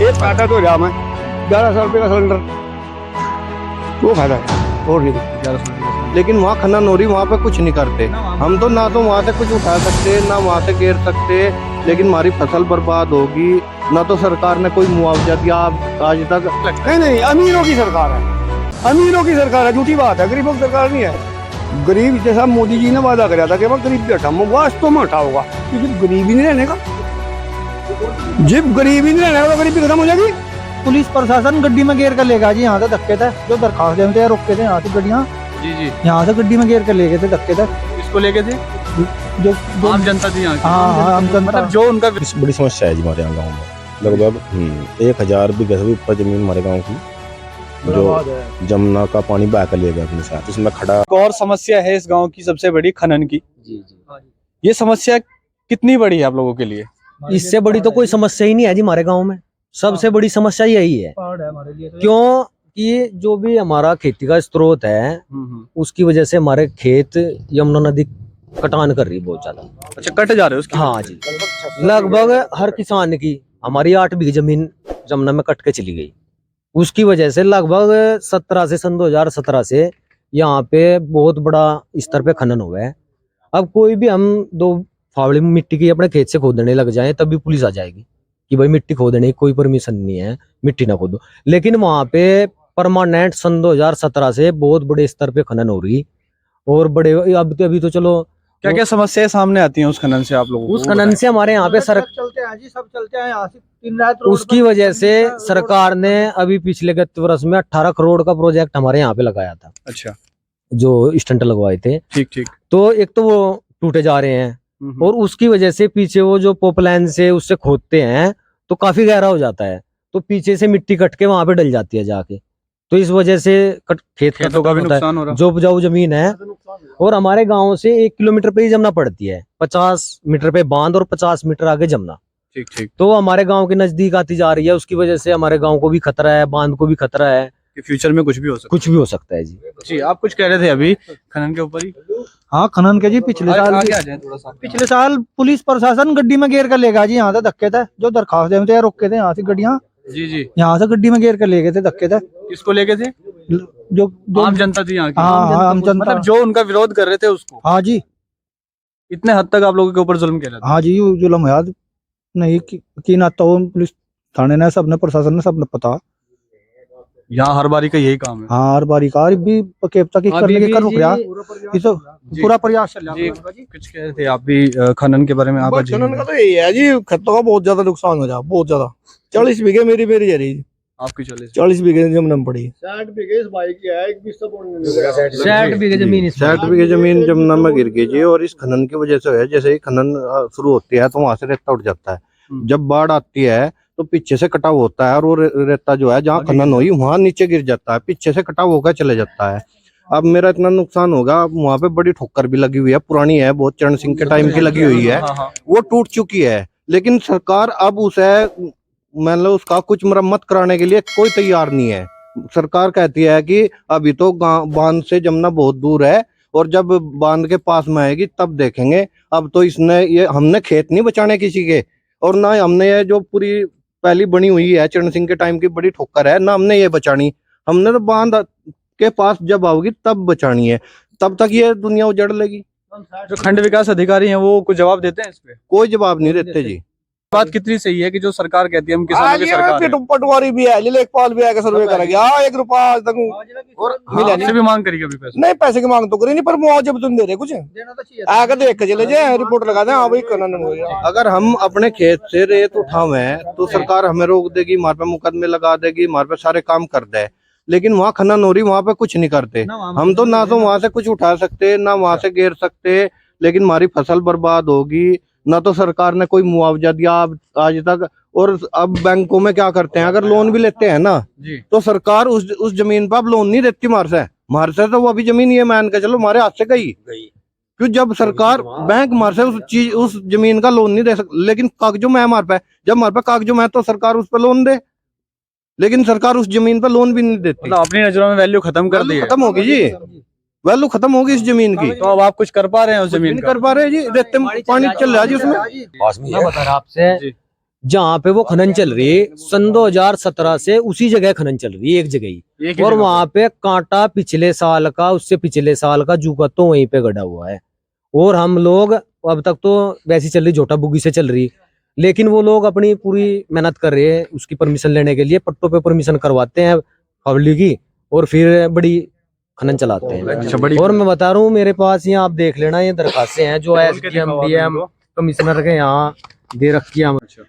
एक फायदा तो रहा मैं 1100 रुपये का सिलेंडर, वो फायदा है और नहीं कुछ। 1100 लेकिन वहाँ खनन हो रही, वहाँ पे कुछ नहीं करते। हम तो ना तो वहाँ से कुछ उठा सकते ना वहाँ से गिर सकते, लेकिन हमारी फसल बर्बाद होगी। ना तो सरकार ने कोई मुआवजा दिया आज तक। नहीं, अमीरों की सरकार है, अमीरों की सरकार है, झूठी बात है, गरीबों की सरकार नहीं है। गरीब जैसा मोदी जी ने वादा कराया था कि मैं गरीब भी हटाऊंगा, वास्तव में हटा होगा, क्योंकि गरीब ही नहीं रहने का। जब गरीब ही नहीं रहने का, गरीबी खत्म हो जाएगी। पुलिस प्रशासन गड्डी में घेर कर लेगा जी, यहाँ से धक्के थे जो दरखास्त देते हैं, रोके थे यहाँ से गाड़ियाँ, जी यहाँ से गड्डी में घेर कर ले गए थे, धक्के थे। इसको लेके थे जो आम जनता थी यहाँ की। हाँ आम जनता, मतलब जो उनका बड़ी समस्या है जी हमारे यहाँ गाँव में। लगभग 1000 बीघे से भी ऊपर जमीन हमारे गाँव की, जो जमुना का पानी बहा कर ले गया अपने साथ, उसमें खड़ा। एक और समस्या है इस गांव की सबसे बड़ी, खनन की। ये समस्या कितनी बड़ी है आप लोगों के लिए? इससे बड़ी तो कोई समस्या ही नहीं है जी हमारे गांव में। सबसे बड़ी समस्या यही है, क्यों कि जो भी हमारा खेती का स्रोत है उसकी वजह से हमारे खेत यमुना नदी कटान कर रही है बहुत ज्यादा। अच्छा, कट जा रहे हो उसकी? हाँ जी, लगभग हर किसान की हमारी 8 बीघे जमीन जमुना में कट के चली गई। उसकी वजह से लगभग 17 से सन 2017 से यहाँ पे बहुत बड़ा स्तर पे खनन हुआ है। अब कोई भी हम 2 फावड़े मिट्टी की अपने खेत से खोदने लग जाए तब भी पुलिस आ जाएगी कि भाई मिट्टी खोदने की कोई परमिशन नहीं है, मिट्टी ना खोदो। लेकिन वहां पे परमानेंट सन 2017 से बहुत बड़े स्तर पे खनन हो रही, और बड़े अभी तो चलो क्या क्या समस्याएं सामने आती हैं उस खनन से आप लोगों को? उस खनन से हमारे यहाँ पे चलते हैं जी, सब चलते हैं यहाँ से दिन रात रोड उसकी पर। वजह से सरकार ने अभी पिछले गत वर्ष में 18 करोड़ का प्रोजेक्ट हमारे यहाँ पे लगाया था, अच्छा, जो स्टंट लगवाए थे। ठीक ठीक। तो एक तो वो टूटे जा रहे हैं, और उसकी वजह से पीछे वो जो पोपलाइन से उससे खोदते हैं तो काफी गहरा हो जाता है, तो पीछे से मिट्टी कट के वहां पे डल जाती है जाके, तो इस वजह से खेतों का भी नुकसान हो रहा। जो उपजाऊ जमीन है। और हमारे गांव से 1 किलोमीटर पे ही जमुना पड़ती है, 50 मीटर पे बांध और 50 मीटर आगे जमुना। ठीक ठीक। तो हमारे गांव के नजदीक आती जा रही है, उसकी वजह से हमारे गांव को भी खतरा है, बांध को भी खतरा है कि फ्यूचर में कुछ भी हो सकता कुछ भी हो सकता है जी। जी, आप कुछ कह रहे थे अभी खनन के ऊपर ही? हाँ खनन के जी, पिछले साल आगे आ जाए थोड़ा सा। पिछले साल पुलिस प्रशासन गड्डी में घेर कर लेगा जी, यहाँ से धक्के थे जो दरखास्त देते हैं, रोके थे यहाँ से गाड़ियाँ, जी जी। यहाँ से गड्डी में घेर कर ले गए थे, धक्के थे। किसको लेके थे? जो आम जनता थी यहाँ की। हाँ आम जनता, मतलब जो उनका विरोध कर रहे थे उसको? हाँ जी, इतने हद तक आप लोगों के ऊपर जुल्म किया जाता है? हाँ जी, जुल्म याद नहीं की ना तो पुलिस थाने ने, सबने, प्रशासन ने, सबने पता। यहाँ हर बारी का यही काम है। हाँ हर बारी कार भी केवता की करने के कर रुक रहा, ये तो पूरा प्रयास चल रहा जी, है। कुछ कह रहे थे आप भी खनन के बारे में? आप खनन का तो यही है जी, खेतों का बहुत ज्यादा नुकसान हो जा, बहुत ज्यादा। 40 बीघे मेरी जा रही, आपकी 40 बीघे जमुना में पड़ी। 60 बीघे इस भाई की है, 60 बीघे जमीन 60 बीघे जमीन जमुना में गिर गई जी, और इस खनन की वजह से है। जैसे ही खनन शुरू होती है तो वहां से रेता उठ जाता है। जब बाढ़ आती है तो पीछे से कटाव होता है, और वो रेता जो है जहाँ खनन हुई वहां नीचे गिर जाता है, पीछे से कटाव होकर चले जाता है। अब मेरा इतना नुकसान होगा, वहां पे बड़ी ठोकर भी लगी हुई है, पुरानी है बहुत, चरण सिंह के टाइम की लगी हुई है, वो टूट चुकी है। लेकिन सरकार अब उसे मतलब उसका कुछ मरम्मत कराने के लिए कोई तैयार नहीं है। सरकार कहती है कि अभी तो बांध से जमुना बहुत दूर है, और जब बांध के पास में आएगी तब देखेंगे। अब तो हमने खेत नहीं बचाने किसी के, और ना हमने ये जो पूरी पहली बनी हुई है चरण सिंह के टाइम की बड़ी ठोकर है, ना हमने ये बचानी। हमने तो बांध के पास जब आओगी तब बचानी है, तब तक ये दुनिया उजड़ लेगी। जो खंड विकास अधिकारी हैं वो कुछ जवाब देते हैं इस पे? कोई जवाब नहीं देते जी। बात कितनी सही है कि जो सरकार कहती है हम किसानों की सरकार है। पटवारी भी है, लेखपाल भी है, सर्वे करेगी। हाँ, 1 रुपया आज तक और मिला आपसे भी मांग करी कभी पैसे? नहीं, पैसे की मांग तो करी नहीं, पर मुआवजा भी तुम दे रहे कुछ आकर देख के चले जाए, रिपोर्ट लगा दें। हाँ भाई खनन हो गया। अगर हम अपने खेत से रेत उठावे तो सरकार हमें रोक देगी, हमारे पे मुकदमे लगा देगी, हमारे पे सारे काम कर दे। लेकिन वहाँ खनन हो रही, वहाँ पे कुछ नहीं करते। हम तो ना तो वहाँ से कुछ उठा सकते ना वहाँ से गिर सकते, लेकिन हमारी फसल बर्बाद होगी। ना तो सरकार ने कोई मुआवजा दिया आज तक। और अब बैंकों में क्या करते हैं, अगर लोन भी लेते हैं ना जी, तो सरकार उस जमीन पर अब लोन नहीं देती हमारे से तो वो अभी जमीन ये मान के चलो हमारे हाथ से गई। क्यों? जब सरकार बैंक हमारे से उस जमीन का लोन नहीं दे सकती, लेकिन कागजों में है हमारे पे। जब हमारे पे कागजों में है तो सरकार उस पर लोन दे, लेकिन सरकार उस जमीन पर लोन भी नहीं देती। मतलब अपनी नजरों में वैल्यू खत्म कर दी है। खत्म होगी जी, वैल्यू खत्म होगी इस जमीन की। तो अब आप कुछ कर पा रहे हैं उस जमीन नहीं कर पा रहे जी, रेते में पानी चल रहा है जी उसमें। मैं बता रहा आपसे, जहाँ पे वो खनन चल रही है, सन 2017 से उसी जगह खनन चल रही है, एक जगह ही। एक ही और जगह वहां पे कांटा पिछले साल का, उससे पिछले साल का जूका तो वहीं पे गड़ा हुआ है। और हम लोग अब तक तो वैसी चल रही, झोटा बुगी से चल रही, लेकिन वो लोग अपनी पूरी मेहनत कर रहे हैं उसकी परमिशन लेने के लिए, पट्टों पे परमिशन करवाते हैं हवली की, और फिर बड़ी खनन चलाते हैं। अच्छा, बड़ी और मैं बता रहा हूँ, मेरे पास यहाँ आप देख लेना, ये दरखास्तें हैं जो खोल के एसडीएम दिखाओ आप डीएम इनको। कमिश्नर के यहाँ दे रखी है। अच्छा,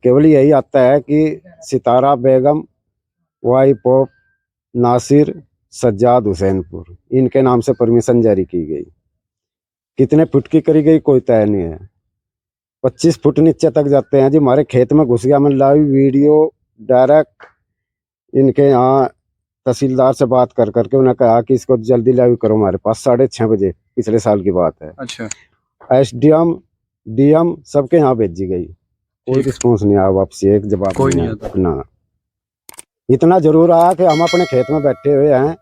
केवल यही आता है कि सितारा बेगम, वाइफ ऑफ नासिर सज्जाद हुसैनपुर, इनके नाम से परमिशन जारी की गई। कितने फुट की करी गई कोई तय नहीं है। 25 फुट नीचे तक जाते हैं जी। हमारे खेत में घुस गया। मैं लाइव वीडियो डायरेक्ट इनके यहाँ तहसीलदार से बात कर करके उन्हें कहा कि इसको जल्दी लाइव करो हमारे पास। 6:30 बजे पिछले साल की बात है। अच्छा, एसडीएम डीएम सबके यहाँ भेजी गई, कोई ठीक। रिस्पॉन्स नहीं आया वापसी, एक जवाब कोई नहीं आया। आता। ना, इतना जरूर आया कि हम अपने खेत में बैठे हुए हैं,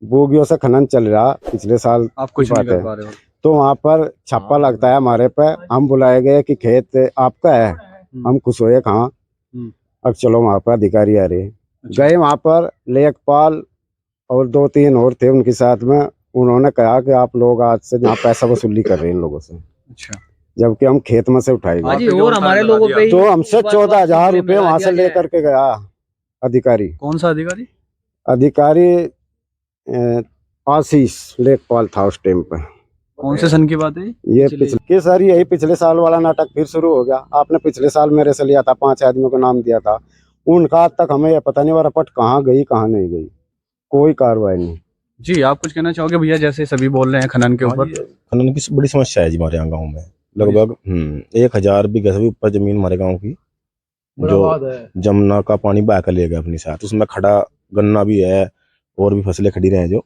बोगियों से खनन चल रहा पिछले साल आप कुछ की नहीं बात कर है। पा रहे हो। तो वहाँ पर छापा लगता है हमारे पे। हम बुलाए गए कि खेत आपका है। हम खुश हुए, कहाँ अब चलो वहाँ पर अधिकारी आ रहे। अच्छा। गए वहाँ पर, लेखपाल और 2-3 और थे उनके साथ में। उन्होंने कहा कि आप लोग आज से यहाँ पैसा वसूली कर रहे हैं इन लोगों से, अच्छा, जबकि हम खेत में से उठाए हाँ गए। जी, और हमारे लोगों पे ही तो हमसे सुबह 14,000 रुपये मिला वहाँ से दिया जाए। लेकर के गया अधिकारी। कौन सा अधिकारी? अधिकारी आशीष लेखपाल था उस टाइम पे। कौन से सन की बात है? ये पिछले सर यही पिछले साल वाला नाटक फिर शुरू हो गया। आपने पिछले साल मेरे से लिया था, 5 आदमियों को नाम दिया था, उनका आज तक हमें यह पता नहीं, रपट कहाँ गई कहाँ नहीं गई, कोई कार्रवाई नहीं। जी, आप कुछ कहना चाहोगे भैया? जैसे सभी बोल रहे हैं खनन के ऊपर। खनन की बड़ी समस्या है जी हमारे यहाँ गाँव में। लगभग 1000 बीघे से भी ऊपर जमीन हमारे गाँव की, जो जमुना का पानी बहा कर ले गया अपने साथ। उसमें खड़ा गन्ना भी है और भी फसलें खड़ी रहे जो।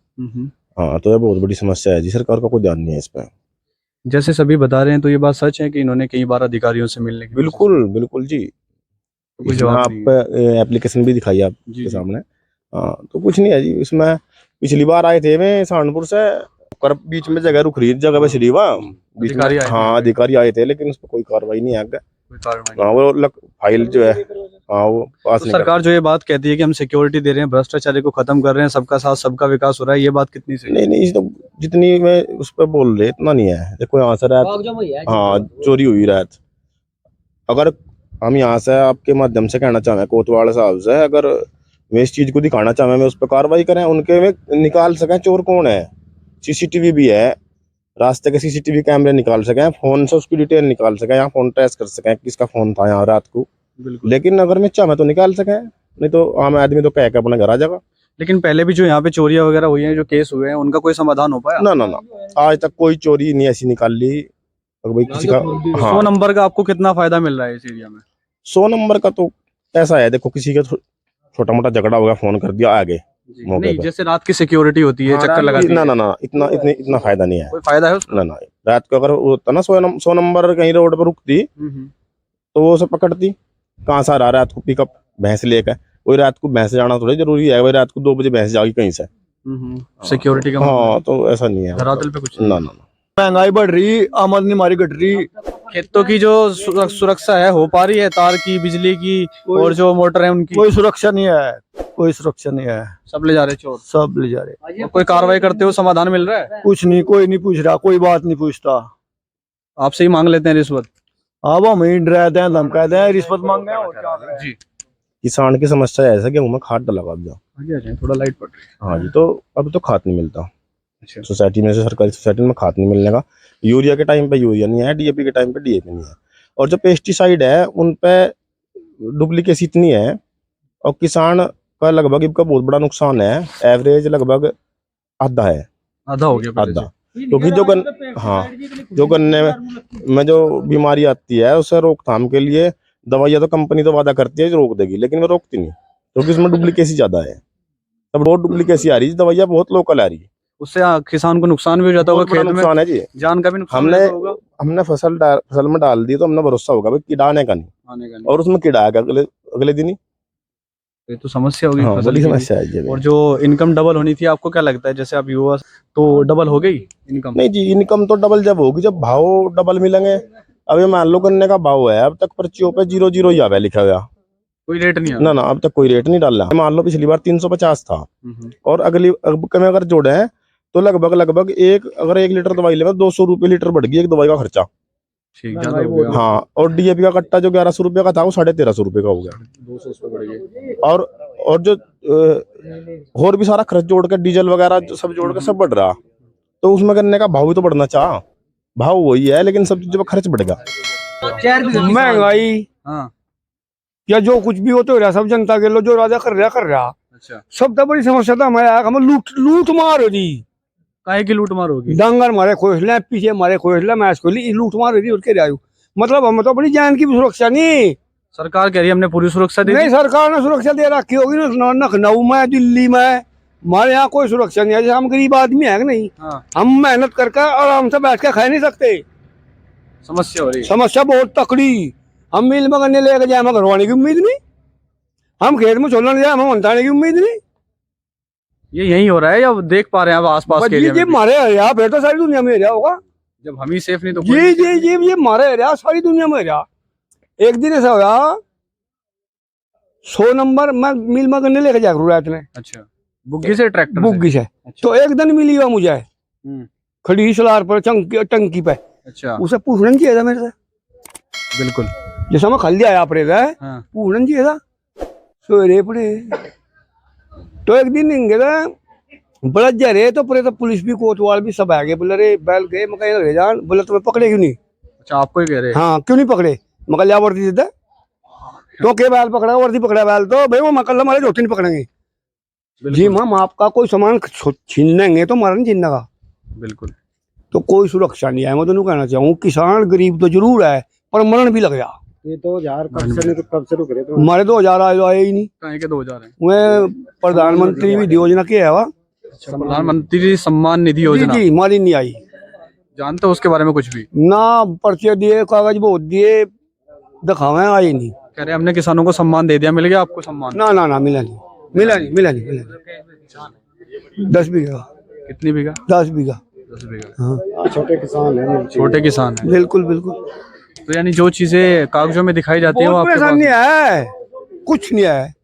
हाँ, तो ये बहुत बड़ी समस्या है जी। सरकार का कोई ध्यान नहीं है इस पर। जैसे सभी बता रहे हैं, तो ये बात सच है कि इन्होंने कई बार अधिकारियों से मिलने की बिल्कुल बिल्कुल जी। कोई इसमें जवाब आप नहीं एप्लीकेशन भी दिखाई जी, आपके जी। सामने। हाँ, तो कुछ नहीं है जी इसमें। पिछली बार आए थे वे सहारनपुर से, कर बीच में जगह रुक रही जगह पे शरीवा बीच में। अधिकारी आए थे। हाँ, अधिकारी आए थे, लेकिन उस पर कोई कार्रवाई नहीं है आगे। कोई कार्रवाई हाँ, वो फाइल जो है, हाँ, वो पास तो नहीं सरकार जो ये बात कहती है कि हम सिक्योरिटी दे रहे हैं, भ्रष्टाचारी को खत्म कर रहे हैं, सबका साथ सबका विकास हो रहा है, ये बात कितनी सही है? नहीं नहीं, तो जितनी मैं उस पर बोल रहे इतना नहीं है। देखो यहाँ से रात, हाँ, चोरी हुई रात। अगर हम यहाँ से आपके माध्यम से कहना चाहें कोतवाल साहब से, अगर वे इस चीज को दिखाना चाहें, मैं उस पर कार्रवाई करें, उनके में निकाल सकें चोर कौन है। सीसीटीवी भी है, रास्ते के सीसीटीवी कैमरे निकाल सकें, फोन से उसकी डिटेल निकाल सकें, यहाँ फोन ट्रेस कर सकें किसका फोन था यहाँ रात को। बिल्कुल। लेकिन अगर मैं चाहे तो निकाल सकें, नहीं तो आम आदमी तो कह के अपने घर आ जाएगा। लेकिन पहले भी जो यहाँ पे चोरियां वगैरह हुई हैं, जो केस हुए हैं, उनका कोई समाधान हो पाया? ना ना ना, आज तक कोई चोरी नहीं ऐसी निकाल ली अगर भाई किसी का। 100 हाँ, नंबर का आपको कितना फायदा मिल रहा है इस एरिया में? 100 नंबर का तो ऐसा है, देखो किसी का छोटा मोटा झगड़ा हो गया, फोन कर दिया आगे मौके नहीं, पे। जैसे रात की सिक्योरिटी होती है, हाँ, चक्कर लगाती ना है, ना ना, इतना फायदा नहीं है। कोई फायदा है उसका? ना ना, रात को अगर होता ना 100 नंबर कहीं रोड पर रुकती तो वो उसे पकड़ती। कहाँ से आ रहा है रात को पिकअप भैंस लेकर? वही रात को भैंस जाना थोड़ी जरूरी है, वही रात को 2 बजे भैंस जाएगी कहीं से। सिक्योरिटी का हाँ, तो ऐसा नहीं है धरातल पे कुछ ना ना ना। महंगाई बढ़ रही, आमदनी हमारी घट रही। खेतों की जो सुरक्षा है हो पा रही है, तार की, बिजली की, और जो मोटर है उनकी? कोई सुरक्षा नहीं है, कोई सुरक्षा नहीं है, सब ले जा रहे चोर। सब ले जा रहे। और कोई कार्रवाई करते हो समाधान मिल रहा है? कुछ नहीं, कोई नहीं पूछ रहा, कोई बात नहीं पूछता। आपसे ही मांग लेते हैं रिश्वत? अब हम ही डराते हैं, धमकाते हैं, रिश्वत मांगते हैं और क्या करें। जी, किसान की समस्या ऐसा कि मैं खाद डला अब जाओ। आगे आ जाए, थोड़ा लाइट पड़ रही है। हाँ जी, तो अब तो खाद नहीं मिलता अच्छा। सोसाइटी में से, सरकारी सोसाइटी में खाद नहीं मिलने का। यूरिया के टाइम पे यूरिया नहीं है, डीएपी के टाइम पे डीएपी नहीं है, और जो पेस्टिसाइड है उन पे डुप्लीकेसी इतनी है, और किसान का लगभग इनका बहुत बड़ा नुकसान है। एवरेज लगभग आधा है, आधा हो गया पहले आधा। क्योंकि जो गन्ने में जो बीमारी आती है उसे रोकथाम के लिए दवाइयाँ तो कंपनी तो वादा करती है जो रोक देगी, लेकिन वो रोकती नहीं, क्योंकि इसमें डुप्लीकेसी ज्यादा है। तब रोड डुप्लीकेसी आ रही है, दवाइयाँ बहुत लोकल आ रही है, उससे किसान को नुकसान भी हो जाता होगा, बहुत बड़ा खेत में नुकसान है जी। जान का भी नुकसान हमने रहता होगा। हमने फसल में डाल दी तो हमने भरोसा होगा भाई कीड़ा आने का नहीं, आने का नहीं। और उसमें कीड़ा आएगा अगले दिन ही। ये तो समस्या होगी हाँ, फसल बड़ी की भी। समस्या है जी। और जो इनकम डबल होनी थी, आपको क्या लगता है, जैसे आप युवा तो डबल हो गई इनकम? नहीं जी, इनकम तो डबल जब होगी जब भाव डबल मिलेंगे, अब ये मान लो गन्ने का भाव है, अब तक पर्चियों पे 0-0 ही आवे लिखा हुआ, कोई रेट नहीं ना अब तक कोई रेट नहीं डाला। मान लो पिछली बार 350 था और अगली अब में अगर जोड़े हैं तो लगभग अगर 1 लीटर दवाई लेगा 200 रुपये लीटर बढ़ गई एक दवाई का खर्चा। ठीक, ज्यादा हो गया। हाँ, और डीएपी का कट्टा जो 1100 रुपये का था वो 1350 रुपये का हो गया। 200 बढ़ गया। और जो और भी सारा खर्च जोड़ के डीजल वगैरह सब जोड़ के सब बढ़ रहा, तो उसमें गन्ने का भाव भी तो बढ़ना चाह, भाव वही है लेकिन सब चीजों का खर्च बढ़ेगा। महंगाई हाँ, या जो कुछ भी हो तो रहा, सब जनता के लो जो राजा कर रहा। अच्छा, सबसे बड़ी समस्या तो हमारे हम लूट मार हो रही, काहे की लूट मार होगी? डंगर मारे खोसले, पीछे मारे खोसले, मैच खोली, लूट मार हो रही उठ के आयु। मतलब हम तो अपनी जान की भी सुरक्षा नहीं, सरकार कह रही है हमने पूरी सुरक्षा दी। नहीं सरकार ने सुरक्षा दे रखी होगी ना, लखनऊ में, दिल्ली में, हमारे यहाँ कोई सुरक्षा नहीं है। जैसे हम गरीब आदमी है कि नहीं, हाँ, हम मेहनत करके आराम से बैठ के खा नहीं सकते, समस्या हो रही है। समस्या बहुत तकड़ी। हम मिल में गन्ने लेके जाए, हमें घरवाने की उम्मीद नहीं, हम खेत में छोड़ने जाए, हमें मंताने की उम्मीद नहीं। ये यही हो रहा है या देख पा रहे हैं आप आसपास के एरिया में भी? मारे एरिया फिर तो सारी दुनिया में एरिया होगा। जब हम ही सेफ नहीं तो जी जी जी, ये मारे एरिया सारी दुनिया में एरिया। एक दिन ऐसा हुआ, 100 नंबर मैं मिल में गन्ने लेके जाकर रात में। अच्छा, बुग्गी से ट्रैक्टर बुग्गी से। अच्छा। तो एक दिन मिली हुआ मुझे खड़ी सलार पर टंकी पे। अच्छा, उसे पूछना नहीं चाहिए था मेरे से, बिल्कुल। जैसा मैं खाली आया पड़े था, हाँ, पूछना नहीं चाहिए था, सोरे पड़े। तो एक दिन गए बड़ा जरे, तो परे तो पुलिस भी कोतवाल भी सब आ गए, बोले रे बैल गए, मैं कहीं जान, बोले तुम्हें पकड़े क्यों नहीं? अच्छा, आपको ही कह रहे हैं? हाँ, क्यों नहीं पकड़े? मैं कल वर्दी देता तो के बैल पकड़ा, वर्दी पकड़ा बैल, तो भाई वो मकल हमारे झोटी नहीं पकड़ेंगे जी। हम आपका कोई सामान छीन लेंगे तो हमारा नहीं छीनने का, बिल्कुल। तो कोई सुरक्षा नहीं है। मैं तो कहना चाहूँ किसान गरीब तो जरूर है पर मरण भी लग जा। ये 2000 कब से रुक रहे थे? हमारे 2000 आए ही नहीं। कहीं के 2000 है? वह प्रधानमंत्री विधि योजना के है वा, प्रधानमंत्री सम्मान निधि जी योजना। जी, हमारी नहीं आई। जानते हो उसके बारे में कुछ भी? ना पर्चे दिए, कागज बहुत दिए, दिखावे आई नहीं। कह रहे हमने किसानों को सम्मान दे दिया, मिल गया आपको सम्मान? ना ना ना, मिला नहीं, मिला नहीं, मिला नहीं, मिला नहीं। 10 बीघा। कितनी बीघा? 10 बीघा। 10 बीघा। हाँ, छोटे किसान है, छोटे किसान है। बिल्कुल बिल्कुल। तो यानी जो चीजें कागजों में दिखाई जाती है वो बहुत आपके पास परेशानी है, कुछ नहीं है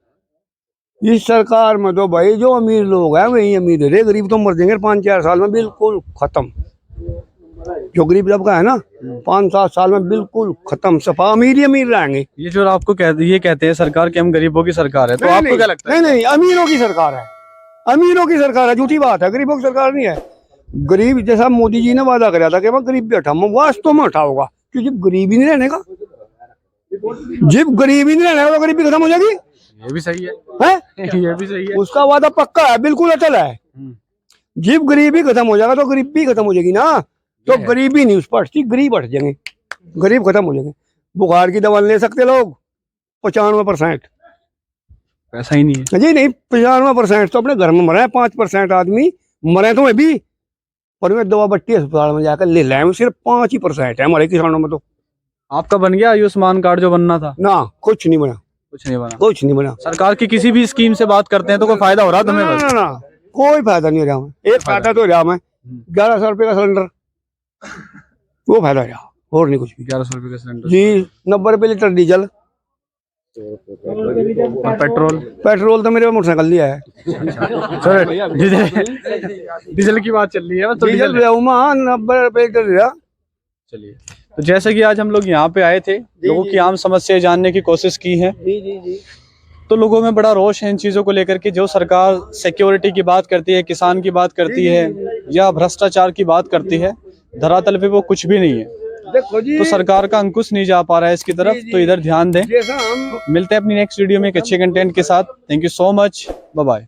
इस सरकार में। तो भाई जो अमीर लोग हैं वही अमीर है, गरीब तो मर जाएंगे 5-4 साल में, बिल्कुल खत्म। जो गरीब तबका है ना, 5-7 साल में बिल्कुल खत्म, सफा अमीर ही अमीर रहेंगे। ये जो आपको ये कहते हैं सरकार कि हम गरीबों की सरकार है, तो आपको क्या लगता है? नहीं, अमीरों की सरकार है, अमीरों की सरकार है, झूठी बात है, गरीबों की सरकार नहीं है। गरीब जैसा मोदी जी ने वादा कराया था कि मैं गरीब भी हटा, वास्तव में हटा होगा, क्योंकि जब गरीब ही नहीं रहने का, जब गरीब ही नहीं रहने का तो गरीबी खत्म हो जाएगी। ये भी सही है, ये भी सही है। उसका वादा पक्का है, बिल्कुल अटल है। जब गरीबी खत्म हो जाएगा तो गरीबी खत्म हो जाएगी ना, तो गरीबी नहीं उस पर हटती, गरीब हट जाएंगे, गरीब खत्म हो जाएंगे। बुखार की दवा ले सकते लोग 95%, पैसा ही नहीं है जी नहीं, 95% तो अपने घर में मरे, 5% आदमी मरे तो मैं भी, और मैं दवा बट्टी अस्पताल में जाकर ले लाए, सिर्फ 5% है हमारे किसानों में। तो आपका बन गया आयुष्मान कार्ड जो बनना था? ना, कुछ नहीं बना, कुछ नहीं बना। कुछ नहीं बना। सरकार की किसी भी स्कीम से बात करते हैं तो कोई फायदा हो रहा तुम्हें? ना, बस ना, ना, कोई फायदा नहीं हो रहा हमें। एक फायदा तो हो रहा हमें, 1100 रुपये का सिलेंडर, वो फायदा हो रहा, और नहीं कुछ भी। 1100 रुपये का सिलेंडर जी, 90 रुपये लीटर डीजल, और पेट्रोल? पेट्रोल तो मेरे मोटरसाइकिल लिया है, डीजल की बात चल रही है, तो डीजल 90 रुपये लीटर लिया। चलिए, तो जैसे कि आज हम लोग यहाँ पे आए थे, लोगों की आम समस्याएं जानने की कोशिश की है, तो लोगों में बड़ा रोष है इन चीजों को लेकर के। जो सरकार सिक्योरिटी की बात करती है, किसान की बात करती है, या भ्रष्टाचार की बात करती है, धरातल पे वो कुछ भी नहीं है। देखो जी, तो सरकार का अंकुश नहीं जा पा रहा है इसकी तरफ, तो इधर ध्यान दें। जैसा हम मिलते हैं अपनी नेक्स्ट वीडियो में एक अच्छे कंटेंट के साथ। Thank you so much, bye bye.